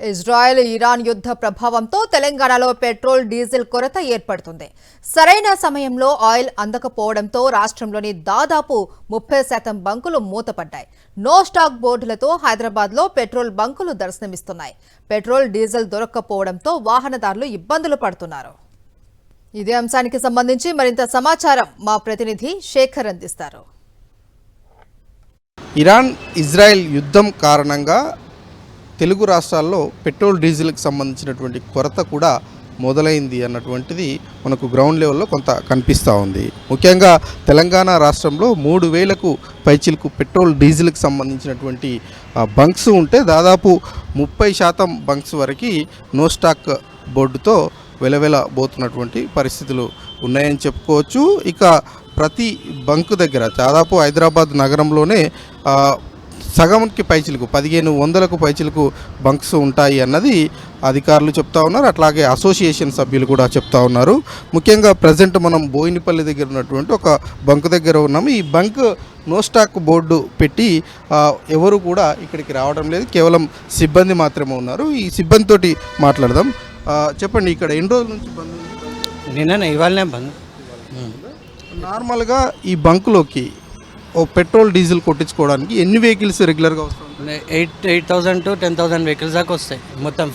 Israel Iran యుద్ధ ప్రభావంతో తెలంగాణలో పెట్రోల్ డీజిల్ కొరత ఏర్పడుతుంది. సరైన సమయంలో ఆయిల్ అందకపోవడంతో రాష్ట్రంలోని దాదాపు 30% బంకులు మూతపడ్డాయి. నో స్టాక్ బోర్డులతో హైదరాబాద్లో పెట్రోల్ బంకులు దర్శనమిస్తున్నాయి. పెట్రోల్ డీజిల్ దొరక్కపోవడంతో వాహనదారులు ఇబ్బందులు పడుతున్నారు. ఇదే అంశానికి సంబంధించి మరింత సమాచారం మా ప్రతినిధి శేఖర్ అందిస్తారు. ఇరాన్ ఇజ్రాయెల్ యుద్ధం కారణంగా తెలుగు రాష్ట్రాల్లో పెట్రోల్ డీజిల్కి సంబంధించినటువంటి కొరత కూడా మొదలైంది అన్నటువంటిది మనకు గ్రౌండ్ లెవెల్లో కొంత కనిపిస్తూ ఉంది. ముఖ్యంగా తెలంగాణ రాష్ట్రంలో 3000కు పైచిలకు పెట్రోల్ డీజిల్కి సంబంధించినటువంటి బంక్స్ ఉంటే దాదాపు 30% బంక్స్ వరకు నో స్టాక్ బోర్డుతో వెలవెలబోతున్నటువంటి పరిస్థితులు ఉన్నాయని చెప్పుకోవచ్చు. ఇక ప్రతి బంకు దగ్గర దాదాపు హైదరాబాద్ నగరంలోనే సగంకి పైచిలకు 1500కు పైచిలకు బంక్స్ ఉంటాయి అన్నది అధికారులు చెప్తా ఉన్నారు. అట్లాగే అసోసియేషన్ సభ్యులు కూడా చెప్తా ఉన్నారు. ముఖ్యంగా ప్రజెంట్ మనం బోయినపల్లి దగ్గర ఉన్నటువంటి ఒక బంక్ దగ్గర ఉన్నాము. ఈ బంక్ నో స్టాక్ బోర్డు పెట్టి ఎవరు కూడా ఇక్కడికి రావడం లేదు, కేవలం సిబ్బంది మాత్రమే ఉన్నారు. ఈ సిబ్బందితోటి మాట్లాడదాం. చెప్పండి, ఇక్కడ ఎన్ని రోజుల నుంచి బంద్ ఉంది? నిన్న ఇవాళనే బంద్. నార్మల్గా ఈ బంకులోకి ఓ పెట్రోల్ డీజిల్ కొట్టించుకోవడానికి ఎన్ని వెహికల్స్ రెగ్యులర్గా వస్తాయి? 8,000 to 10,000 వెహికల్స్ దాకా వస్తాయి మొత్తం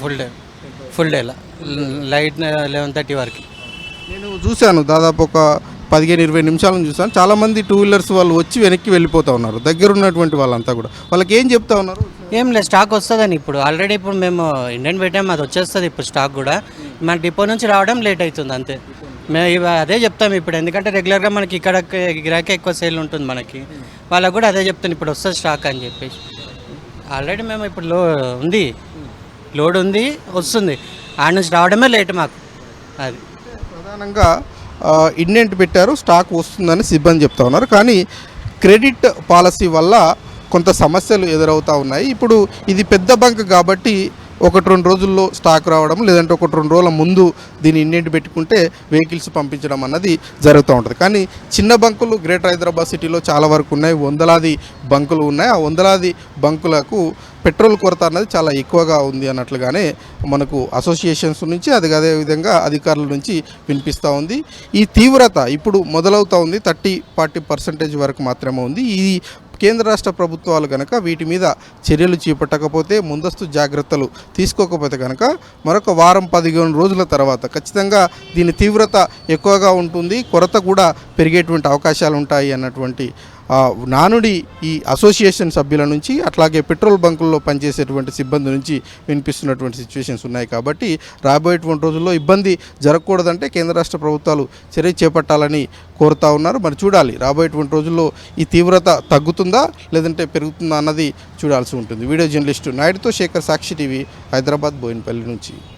ఫుల్ డేలా లైట్ 11:30 వరకు. నేను చూశాను, దాదాపు ఒక 15-20 నిమిషాలను చూశాను. చాలామంది 2 వీలర్స్ వాళ్ళు వచ్చి వెనక్కి వెళ్ళిపోతూ ఉన్నారు. దగ్గర ఉన్నటువంటి వాళ్ళంతా కూడా వాళ్ళకి ఏం చెప్తా ఉన్నారు? ఏం లేదు, స్టాక్ వస్తుందని. ఇప్పుడు ఆల్రెడీ ఇప్పుడు మేము ఇండియన్ పెట్టాము, అది వచ్చేస్తుంది. ఇప్పుడు స్టాక్ కూడా మన డిపో నుంచి రావడం లేట్ అవుతుంది అంతే. మేము అదే చెప్తాము ఇప్పుడు, ఎందుకంటే రెగ్యులర్గా మనకి ఇక్కడ గిరాకీ ఎక్కువ సేల్ ఉంటుంది మనకి. వాళ్ళకు కూడా అదే చెప్తాను, ఇప్పుడు వస్తుంది స్టాక్ అని చెప్పేసి. ఆల్రెడీ మేము ఇప్పుడు లోడ్ ఉంది వస్తుంది, ఆడ నుంచి రావడమే లేట్ మాకు. అది ప్రధానంగా ఇండెంట్ పెట్టారు, స్టాక్ వస్తుందని సిబ్బంది చెప్తా ఉన్నారు. కానీ క్రెడిట్ పాలసీ వల్ల కొంత సమస్యలు ఎదురవుతూ ఉన్నాయి. ఇప్పుడు ఇది పెద్ద బంక్ కాబట్టి 1-2 రోజుల్లో స్టాక్ రావడం, లేదంటే 1-2 రోజుల ముందు దీన్ని ఇండెంట్ పెట్టుకుంటే వెహికల్స్ పంపించడం అన్నది జరుగుతూ ఉంటుంది. కానీ చిన్న బంకులు గ్రేటర్ హైదరాబాద్ సిటీలో చాలా వరకు ఉన్నాయి, వందలాది బంకులు ఉన్నాయి. ఆ వందలాది బంకులకు పెట్రోల్ కొరత అన్నది చాలా ఎక్కువగా ఉంది అన్నట్లుగానే మనకు అసోసియేషన్స్ నుంచి అదేవిధంగా అధికారుల నుంచి వినిపిస్తూ ఉంది. ఈ తీవ్రత ఇప్పుడు మొదలవుతూ ఉంది, 30-40% వరకు మాత్రమే ఉంది. ఈ కేంద్ర రాష్ట్ర ప్రభుత్వాలు కనుక వీటి మీద చర్యలు చేపట్టకపోతే, ముందస్తు జాగ్రత్తలు తీసుకోకపోతే కనుక మరొక వారం 15 రోజుల తర్వాత ఖచ్చితంగా దీని తీవ్రత ఎక్కువగా ఉంటుంది, కొరత కూడా పెరిగేటువంటి అవకాశాలు ఉంటాయి అన్నటువంటి నానుడి ఈ అసోసియేషన్ సభ్యుల నుంచి, అట్లాగే పెట్రోల్ బంకుల్లో పనిచేసేటువంటి సిబ్బంది నుంచి వినిపిస్తున్నటువంటి సిచ్యువేషన్స్ ఉన్నాయి. కాబట్టి రాబోయేటువంటి రోజుల్లో ఇబ్బంది జరగకూడదంటే కేంద్ర రాష్ట్ర ప్రభుత్వాలు చర్య చేపట్టాలని కోరుతా ఉన్నారు. మరి చూడాలి, రాబోయేటువంటి రోజుల్లో ఈ తీవ్రత తగ్గుతుందా లేదంటే పెరుగుతుందా అన్నది చూడాల్సి ఉంటుంది. వీడియో జర్నలిస్టు నాయుడుతో శేఖర్, సాక్షి టీవీ, హైదరాబాద్, బోయినపల్లి నుంచి.